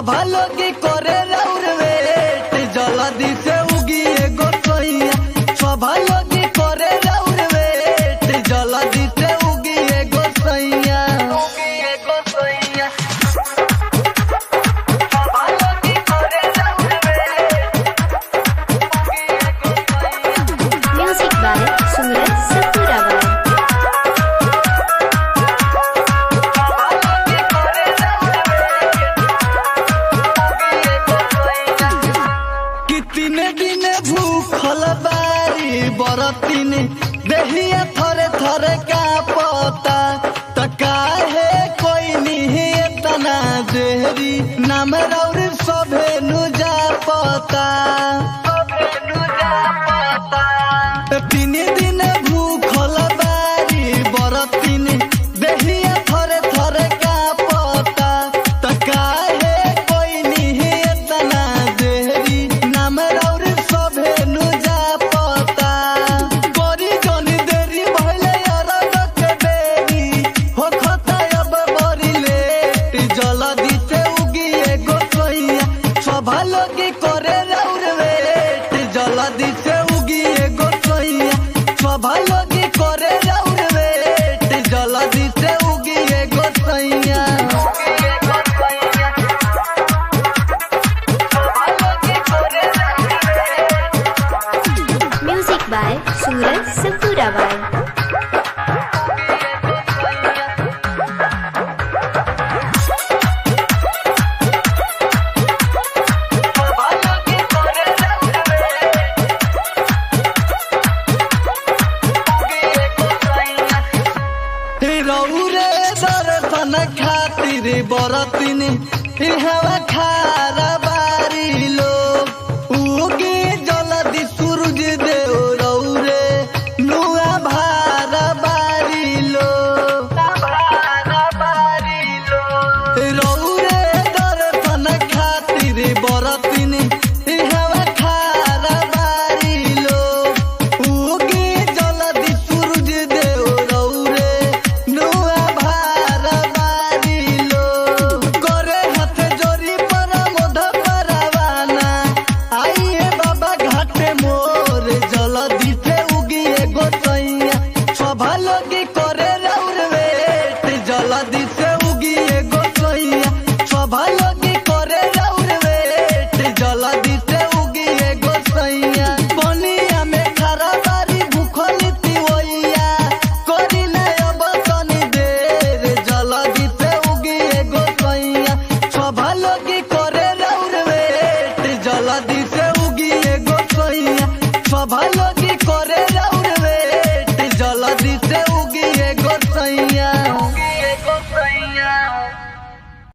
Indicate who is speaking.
Speaker 1: सभालोगी करे राउर वेट जल्दी से उगी एगो सोइया सभालोगी करे राउर वेट जल्दी से उगी एगो सोइया सभालोगी करे राउर वेट
Speaker 2: म्यूजिक बाय सूरज सतुरावाल।
Speaker 1: कितने दिन भूखल बारी बरतीन देहिया थरे थरे का पता त काहे कोई नहीं इतना देरी नाम रौर सभे नु जा पता तीन दिन भूखल बारी बरतीन देहिया थरे थरे का पता त काहे कोई नहीं इतना देरी नाम रौर सभे नु जा पता कोरी जोनी देरी भइले अरग के बेरी हो खता अब बरी लेट जल्दी से उगी एगो सोइया सभालोगी करे राउर वेट जल्दी से उगी एगो सोइया सभालोगी करे राउर वेट जल्दी से उगी एगो सोइया
Speaker 2: म्यूजिक बाय सूरज सतुरावाल।
Speaker 1: रौरे दर्शन खातिर बरतीन इहवा खारा बारी लो उगे जल्दी सूरज देव रौरे नुआ भारा बारी लो